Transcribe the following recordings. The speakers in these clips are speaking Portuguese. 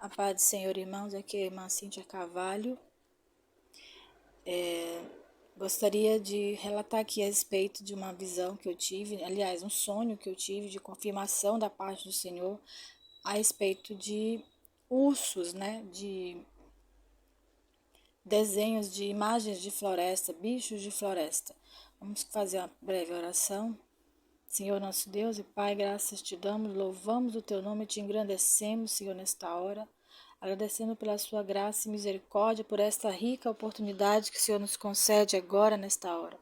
A paz do Senhor, irmãos, aqui é a irmã Cíntia Carvalho. Gostaria de relatar aqui a respeito de uma visão que eu tive, aliás, um sonho que eu tive de confirmação da parte do Senhor a respeito de ursos, né, de desenhos de imagens de floresta, bichos de floresta. Vamos fazer uma breve oração. Senhor nosso Deus e Pai, graças te damos, louvamos o teu nome e te engrandecemos, Senhor, nesta hora, agradecendo pela sua graça e misericórdia, por esta rica oportunidade que o Senhor nos concede agora, nesta hora.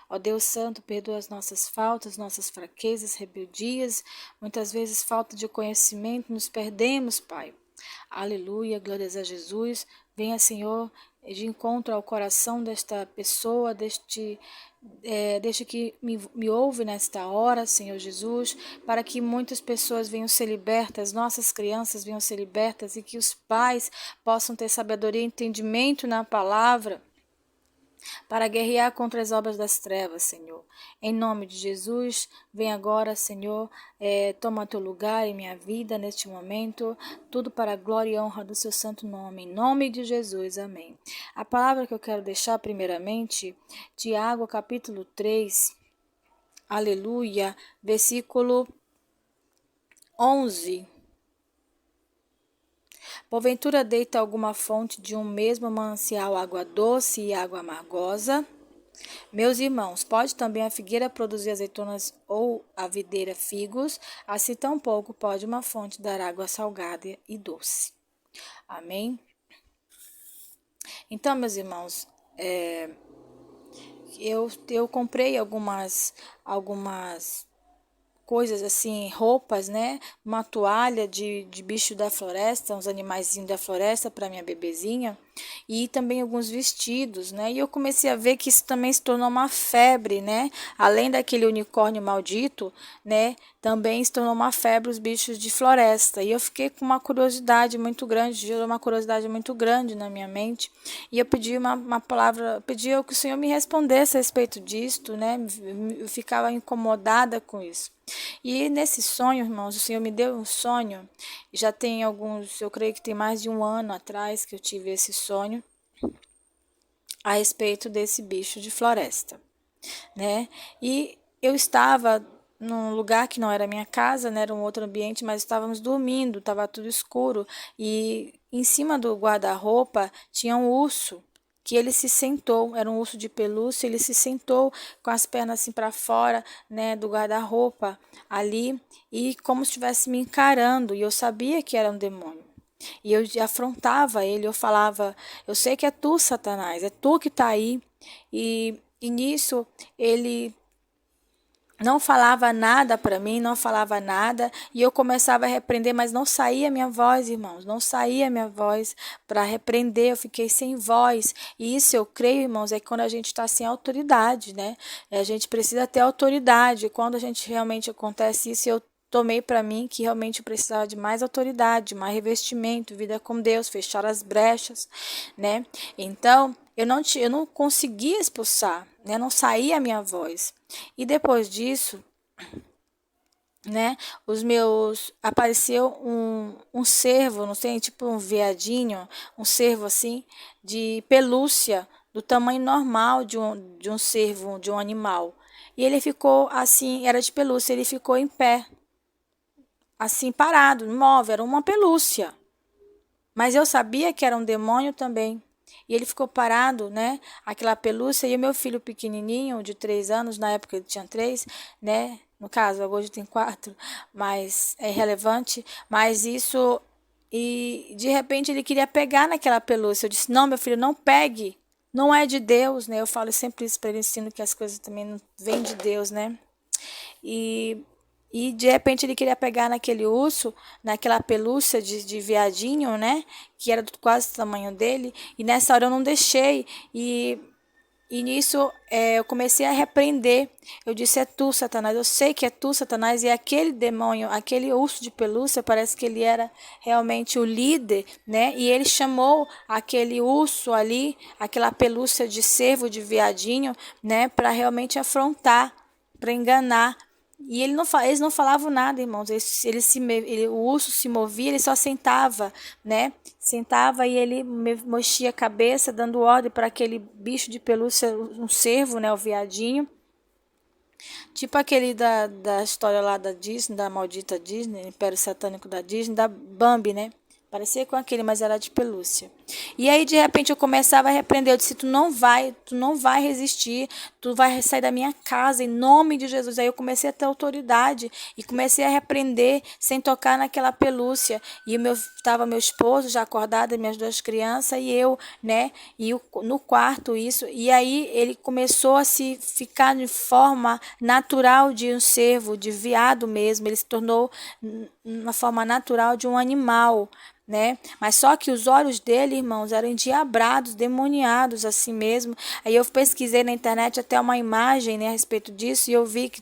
Ó Deus Santo, perdoa as nossas faltas, nossas fraquezas, rebeldias, muitas vezes falta de conhecimento, nos perdemos, Pai. Aleluia, glórias a Jesus. Venha, Senhor, de encontro ao coração desta pessoa, deste que me ouve nesta hora, Senhor Jesus, para que muitas pessoas venham ser libertas, nossas crianças venham ser libertas e que os pais possam ter sabedoria e entendimento na palavra, para guerrear contra as obras das trevas, Senhor. Em nome de Jesus, vem agora, Senhor, toma teu lugar em minha vida neste momento, tudo para a glória e honra do seu santo nome. Em nome de Jesus, amém. A palavra que eu quero deixar primeiramente, Tiago, capítulo 3, aleluia, versículo 11. Porventura deita alguma fonte de um mesmo manancial água doce e água amargosa? Meus irmãos, pode também a figueira produzir azeitonas ou a videira figos? Assim tampouco pode uma fonte dar água salgada e doce. Amém? Então, meus irmãos, eu comprei algumas coisas assim, roupas, né? Uma toalha de bicho da floresta, uns animaizinhos da floresta para minha bebezinha. E também alguns vestidos, né? E eu comecei a ver que isso também se tornou uma febre, né? Além daquele unicórnio maldito, né? Também se tornou uma febre os bichos de floresta. E eu fiquei com uma curiosidade muito grande, gerou uma curiosidade muito grande na minha mente. E eu pedi uma palavra, pedi que o Senhor me respondesse a respeito disto, né? Eu ficava incomodada com isso. E nesse sonho, irmãos, o Senhor me deu um sonho, já tem alguns, eu creio que tem mais de um ano atrás que eu tive esse sonho a respeito desse bicho de floresta, né? E eu estava num lugar que não era minha casa, né? Era um outro ambiente, mas estávamos dormindo, estava tudo escuro e em cima do guarda-roupa tinha um urso que ele se sentou, era um urso de pelúcia, ele se sentou com as pernas assim para fora, né, do guarda-roupa ali e como se estivesse me encarando, e eu sabia que era um demônio. E eu afrontava ele, eu falava, eu sei que é tu, Satanás, é tu que está aí. E nisso ele não falava nada para mim, não falava nada, e eu começava a repreender, mas não saía minha voz, irmãos, não saía minha voz para repreender, eu fiquei sem voz, e isso eu creio, irmãos, é quando a gente está sem autoridade, né? A gente precisa ter autoridade, e quando a gente realmente acontece isso, eu tomei para mim que realmente eu precisava de mais autoridade, mais revestimento, vida com Deus, fechar as brechas, né? Então, eu não conseguia expulsar, né? Não saía a minha voz. E depois disso, né, apareceu um cervo, não sei, tipo um veadinho, um cervo assim, de pelúcia, do tamanho normal de um cervo, de um animal. E ele ficou assim, era de pelúcia, ele ficou em pé, assim, parado, imóvel, era uma pelúcia. Mas eu sabia que era um demônio também. E ele ficou parado, né? Aquela pelúcia. E o meu filho pequenininho, de 3 anos, na época ele tinha 3, né? No caso, hoje tem 4, mas é irrelevante. Mas isso. E de repente ele queria pegar naquela pelúcia. Eu disse: não, meu filho, não pegue. Não é de Deus, né? Eu falo sempre isso para ele, ensino que as coisas também não vêm de Deus, né? E e de repente ele queria pegar naquele urso, naquela pelúcia de veadinho, né? Que era quase do tamanho dele. E nessa hora eu não deixei. E nisso eu comecei a repreender. Eu disse: é tu, Satanás. Eu sei que é tu, Satanás. E aquele demônio, aquele urso de pelúcia, parece que ele era realmente o líder, né? E ele chamou aquele urso ali, aquela pelúcia de cervo, de veadinho, né? Para realmente afrontar, para enganar, E eles não falavam nada, irmãos. O urso se movia, ele só sentava, né? Sentava e ele mexia a cabeça, dando ordem para aquele bicho de pelúcia, um cervo, né? O viadinho. Tipo aquele da história lá da Disney, da maldita Disney, Império Satânico da Disney, da Bambi, né? Parecia com aquele, mas era de pelúcia. E aí, de repente, eu começava a repreender. Eu disse, tu não vai resistir, tu vai sair da minha casa, em nome de Jesus. Aí eu comecei a ter autoridade e comecei a repreender sem tocar naquela pelúcia. E estava meu esposo já acordado, minhas duas crianças, e eu, né? No quarto, isso. E aí ele começou a se ficar de forma natural de um cervo, de veado mesmo. Ele se tornou uma forma natural de um animal, né? Mas só que os olhos dele, irmãos, eram endiabrados, demoniados assim mesmo. Aí eu pesquisei na internet até uma imagem, né, a respeito disso, e eu vi que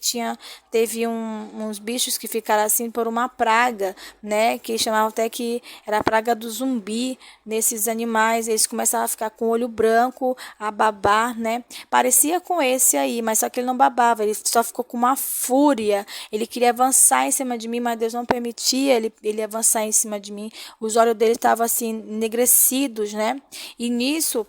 teve uns bichos que ficaram assim por uma praga, né, que chamavam até que era a praga do zumbi nesses animais. Eles começavam a ficar com o olho branco, a babar, né? Parecia com esse aí, mas só que ele não babava, ele só ficou com uma fúria. Ele queria avançar em cima de mim, mas Deus não permitia ele avançar em cima de mim. Os olhos dele estavam assim enegrecidos, né? E nisso,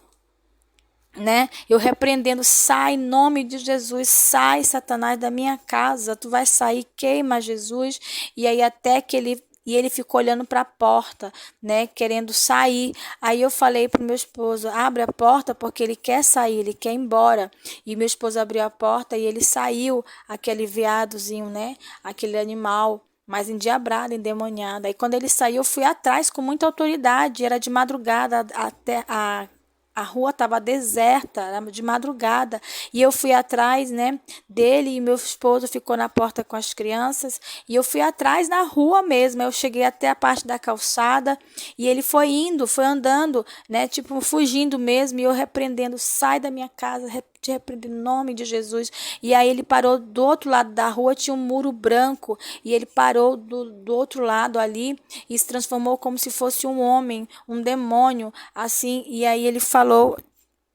né, eu repreendendo, sai em nome de Jesus, sai Satanás da minha casa, tu vai sair, queima Jesus. E aí até que ele ficou olhando para a porta, né, querendo sair. Aí eu falei para o meu esposo, abre a porta porque ele quer sair, ele quer ir embora. E meu esposo abriu a porta e ele saiu, aquele veadozinho, né, aquele animal mais endiabrado, endemoniado. Aí quando ele saiu, eu fui atrás com muita autoridade. Era de madrugada, até a rua estava deserta, era de madrugada. E eu fui atrás, né, dele, e meu esposo ficou na porta com as crianças. E eu fui atrás na rua mesmo. Eu cheguei até a parte da calçada e ele foi indo, foi andando, né, tipo fugindo mesmo. E eu repreendendo, sai da minha casa, te repreendo em nome de Jesus. E aí ele parou do outro lado da rua, tinha um muro branco, e ele parou do outro lado ali e se transformou como se fosse um homem, um demônio, assim. E aí ele falou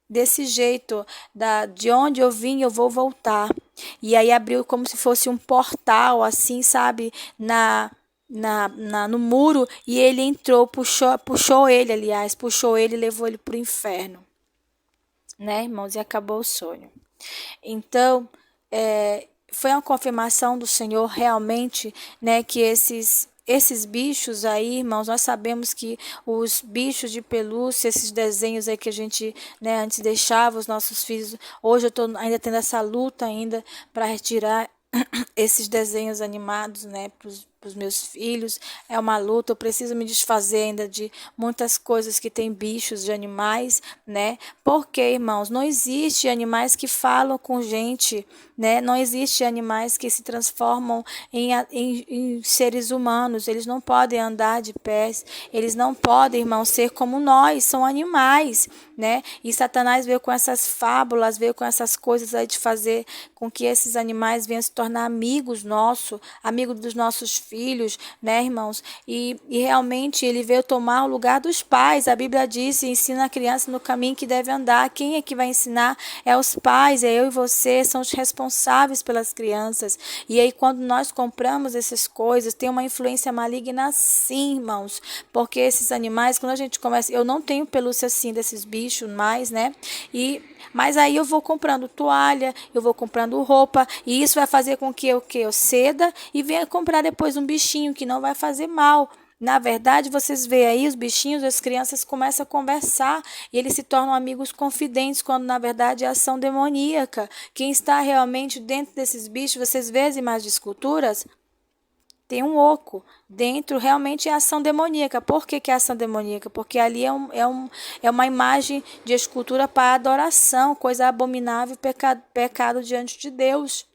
desse jeito, de onde eu vim, eu vou voltar. E aí abriu como se fosse um portal, assim, sabe, no muro, e ele entrou, puxou ele, aliás, puxou ele e levou ele para o inferno, né, irmãos? E acabou o sonho. Então, foi uma confirmação do Senhor realmente, né, que esses bichos aí, irmãos, nós sabemos que os bichos de pelúcia, esses desenhos aí que a gente, né, antes deixava os nossos filhos, hoje eu estou ainda tendo essa luta ainda para retirar esses desenhos animados, né, para os meus filhos. É uma luta, eu preciso me desfazer ainda de muitas coisas que tem bichos de animais, né? Porque, irmãos, não existe animais que falam com gente, né? Não existe animais que se transformam em seres humanos. Eles não podem andar de pés, eles não podem, irmãos, ser como nós, são animais, né? E Satanás veio com essas fábulas, veio com essas coisas aí de fazer com que esses animais venham se tornar amigos nossos, amigos dos nossos filhos, né, irmãos? E realmente ele veio tomar o lugar dos pais. A Bíblia diz, ensina a criança no caminho que deve andar. Quem é que vai ensinar? É os pais, é eu e você, são os responsáveis pelas crianças. E aí quando nós compramos essas coisas, tem uma influência maligna sim, irmãos, porque esses animais, quando a gente começa, eu não tenho pelúcia assim desses bichos mais, né? Mas aí eu vou comprando toalha, eu vou comprando roupa, e isso vai fazer com que eu ceda e venha comprar depois um bichinho que não vai fazer mal. Na verdade, vocês veem aí os bichinhos, as crianças começam a conversar e eles se tornam amigos confidentes, quando na verdade é ação demoníaca. Quem está realmente dentro desses bichos, vocês veem as imagens de esculturas? Tem um oco dentro, realmente é ação demoníaca. Por que é ação demoníaca? Porque ali é uma imagem de escultura para adoração, coisa abominável, pecado diante de Deus.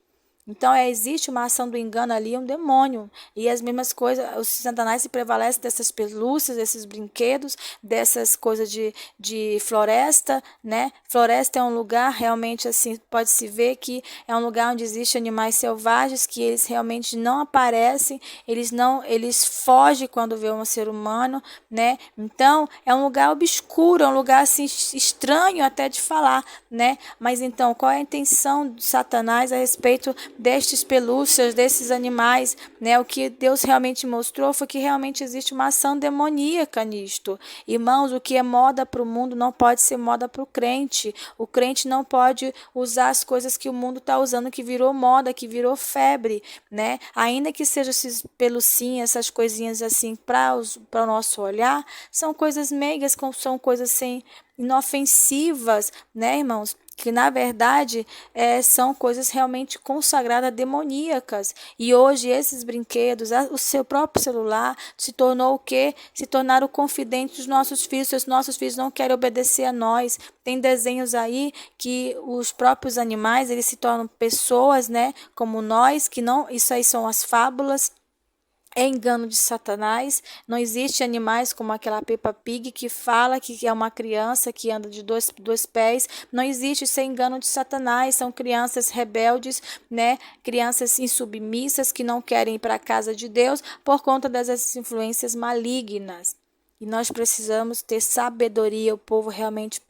Então, existe uma ação do engano ali, um demônio. E as mesmas coisas, o Satanás se prevalece dessas pelúcias, desses brinquedos, dessas coisas de floresta, né? Floresta é um lugar, realmente, assim, pode-se ver que é um lugar onde existem animais selvagens, que eles realmente não aparecem, eles fogem quando vê um ser humano, né? Então, é um lugar obscuro, é um lugar, assim, estranho até de falar, né? Mas, então, qual é a intenção de Satanás a respeito destes pelúcias, desses animais, né? O que Deus realmente mostrou foi que realmente existe uma ação demoníaca nisto. Irmãos, o que é moda para o mundo não pode ser moda para o crente. O crente não pode usar as coisas que o mundo está usando, que virou moda, que virou febre, né? Ainda que sejam esses pelucinhos, essas coisinhas assim para o nosso olhar, são coisas meigas, são coisas sem inofensivas, né, irmãos? Que na verdade são coisas realmente consagradas demoníacas. E hoje esses brinquedos, o seu próprio celular se tornou o quê? Se tornaram confidentes dos nossos filhos. Se os nossos filhos não querem obedecer a nós. Tem desenhos aí que os próprios animais, eles se tornam pessoas, né, como nós, que não, isso aí são as fábulas. É engano de Satanás. Não existe animais como aquela Peppa Pig que fala que é uma criança que anda de dois pés. Não existe, isso é engano de Satanás. São crianças rebeldes, né? Crianças insubmissas que não querem ir para a casa de Deus por conta dessas influências malignas. E nós precisamos ter sabedoria. O povo realmente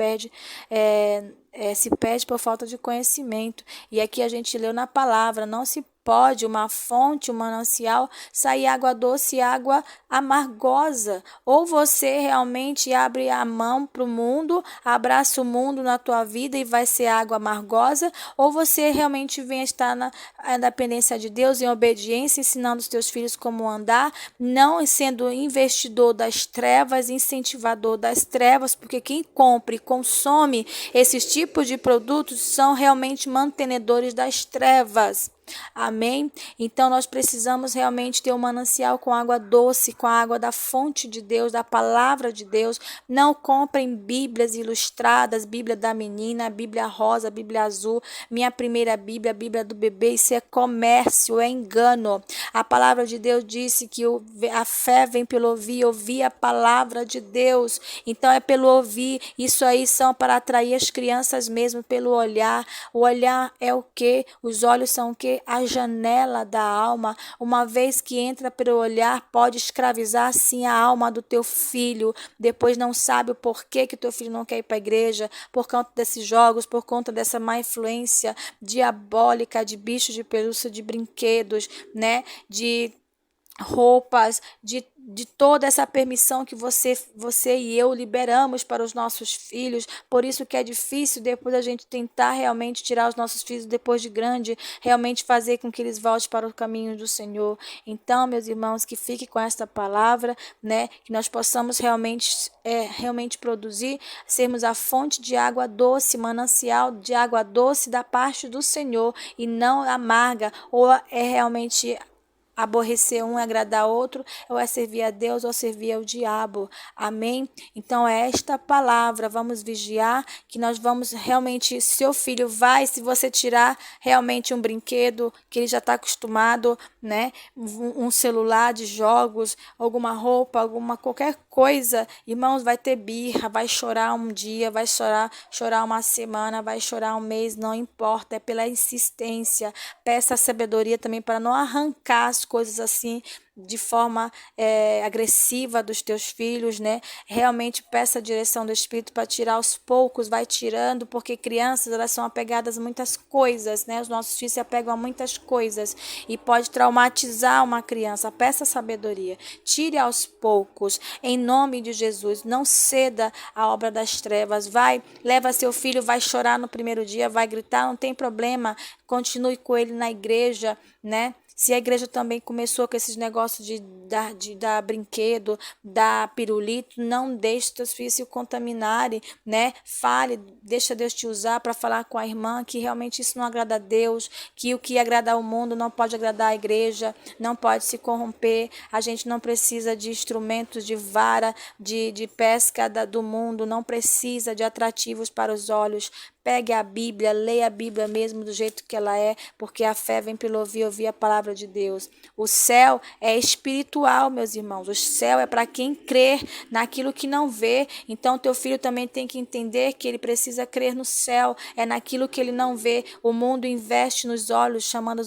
se perde por falta de conhecimento. E aqui a gente leu na palavra, não se pode uma fonte, um manancial, sair água doce e água amargosa. Ou você realmente abre a mão para o mundo, abraça o mundo na tua vida e vai ser água amargosa, ou você realmente vem estar na dependência de Deus, em obediência, ensinando os teus filhos como andar, não sendo investidor das trevas, incentivador das trevas, porque quem compra e consome esses tipos de produtos são realmente mantenedores das trevas. Amém? Então nós precisamos realmente ter um manancial com água doce, com a água da fonte de Deus, da palavra de Deus. Não comprem Bíblias ilustradas, Bíblia da menina, Bíblia rosa, Bíblia azul, minha primeira Bíblia, a Bíblia do bebê. Isso é comércio, é engano. A palavra de Deus disse que a fé vem pelo ouvir, ouvir a palavra de Deus. Então é pelo ouvir. Isso aí são para atrair as crianças mesmo, pelo olhar. O olhar é o quê? Os olhos são o quê? A janela da alma. Uma vez que entra pelo olhar, pode escravizar sim a alma do teu filho. Depois não sabe o porquê que teu filho não quer ir para a igreja, por conta desses jogos, por conta dessa má influência diabólica de bichos de pelúcia, de brinquedos, né? De roupas, de toda essa permissão que você e eu liberamos para os nossos filhos. Por isso que é difícil depois a gente tentar realmente tirar os nossos filhos depois de grande, realmente fazer com que eles voltem para o caminho do Senhor. Então, meus irmãos, que fique com esta palavra, né? Que nós possamos realmente produzir, sermos a fonte de água doce, manancial de água doce da parte do Senhor e não amarga, ou é realmente aborrecer um, agradar outro, ou é servir a Deus ou servir ao diabo. Amém? Então é esta palavra, vamos vigiar, que nós vamos realmente, seu filho vai, se você tirar realmente um brinquedo que ele já está acostumado, né? Um celular de jogos, alguma roupa, qualquer coisa, irmãos, vai ter birra, vai chorar um dia, vai chorar uma semana, vai chorar um mês, não importa, é pela insistência. Peça sabedoria também para não arrancar as coisas assim de forma agressiva dos teus filhos, né? Realmente peça a direção do Espírito para tirar aos poucos, vai tirando, porque crianças, elas são apegadas a muitas coisas, né? Os nossos filhos se apegam a muitas coisas e pode traumatizar uma criança. Peça sabedoria, tire aos poucos, em nome de Jesus. Não ceda à obra das trevas. Leva seu filho, vai chorar no primeiro dia, vai gritar, não tem problema, continue com ele na igreja, né? Se a igreja também começou com esses negócios de dar brinquedo, dar pirulito, não deixe teus filhos se contaminarem, né? Fale, deixa Deus te usar para falar com a irmã que realmente isso não agrada a Deus, que o que agrada ao mundo não pode agradar a igreja, não pode se corromper. A gente não precisa de instrumentos de vara, de pesca do mundo, não precisa de atrativos para os olhos. Pegue a Bíblia, leia a Bíblia mesmo do jeito que ela é, porque a fé vem pelo ouvir a palavra de Deus. O céu é espiritual, meus irmãos. O céu é para quem crer naquilo que não vê. Então, teu filho também tem que entender que ele precisa crer no céu. É naquilo que ele não vê. O mundo investe nos olhos, chamando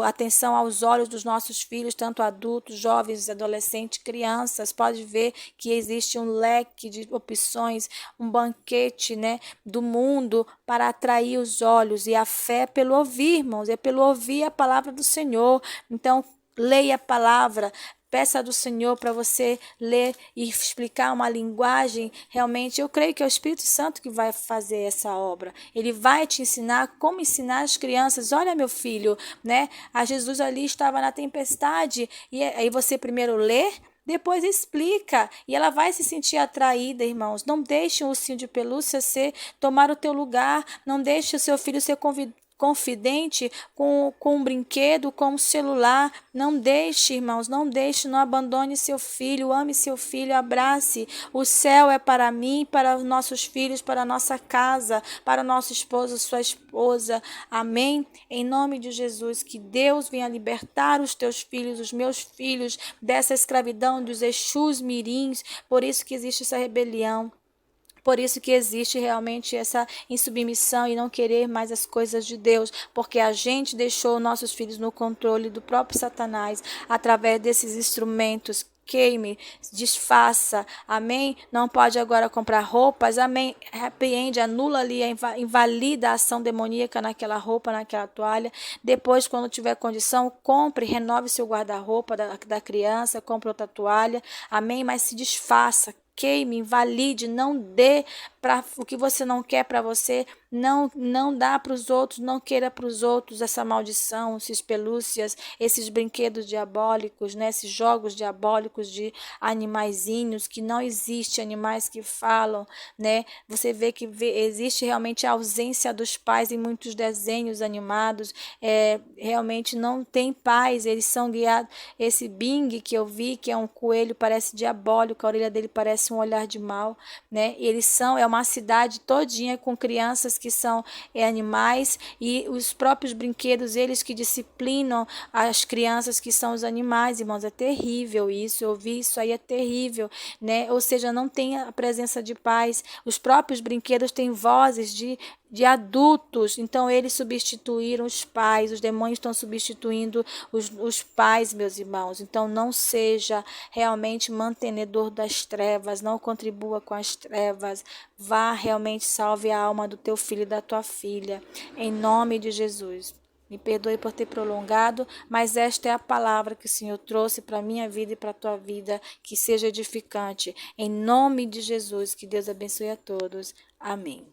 atenção aos olhos dos nossos filhos, tanto adultos, jovens, adolescentes, crianças. Pode ver que existe um leque de opções, um banquete, né, do mundo para atrair os olhos. E a fé é pelo ouvir, irmãos, é pelo ouvir a palavra do Senhor. Então, leia a palavra. Peça do Senhor para você ler e explicar uma linguagem. Realmente, eu creio que é o Espírito Santo que vai fazer essa obra. Ele vai te ensinar como ensinar as crianças. Olha, meu filho, né? A Jesus ali estava na tempestade. E aí você primeiro lê, depois explica, e ela vai se sentir atraída, irmãos. Não deixe um ursinho de pelúcia tomar o teu lugar. Não deixe o seu filho ser confidente com um brinquedo, com um celular. Não deixe, irmãos, não deixe, não abandone seu filho. Ame seu filho, abrace. O céu é para mim, para os nossos filhos, para a nossa casa, para o nosso esposo, sua esposa. Amém? Em nome de Jesus, que Deus venha libertar os teus filhos, os meus filhos, dessa escravidão dos Exus mirins. Por isso que existe essa rebelião. Por isso que existe realmente essa insubmissão e não querer mais as coisas de Deus, porque a gente deixou nossos filhos no controle do próprio Satanás através desses instrumentos. Queime, desfaça, amém? Não pode agora comprar roupas, amém? Repreende, anula ali, invalida a ação demoníaca naquela roupa, naquela toalha. Depois, quando tiver condição, compre, renove seu guarda-roupa da criança, compre outra toalha, amém? Mas se desfaça. Queime, invalide, não dê para o que você não quer para você, não dá para os outros, não queira para os outros essa maldição, esses pelúcias, esses brinquedos diabólicos, né? Esses jogos diabólicos de animaizinhos, que não existe animais que falam, né? Você vê que existe realmente a ausência dos pais em muitos desenhos animados, realmente não tem pais, eles são guiados. Esse Bing que eu vi, que é um coelho, parece diabólico, a orelha dele parece um olhar de mal, né? E é uma cidade todinha com crianças que são animais, e os próprios brinquedos, eles que disciplinam as crianças que são os animais, irmãos. É terrível isso, eu vi isso aí, é terrível, né? Ou seja, não tem a presença de pais. Os próprios brinquedos têm vozes de adultos, então eles substituíram os pais, os demônios estão substituindo os pais, meus irmãos. Então não seja realmente mantenedor das trevas, não contribua com as trevas, vá realmente, salve a alma do teu filho e da tua filha, em nome de Jesus. Me perdoe por ter prolongado, mas esta é a palavra que o Senhor trouxe para a minha vida e para a tua vida, que seja edificante. Em nome de Jesus, que Deus abençoe a todos. Amém.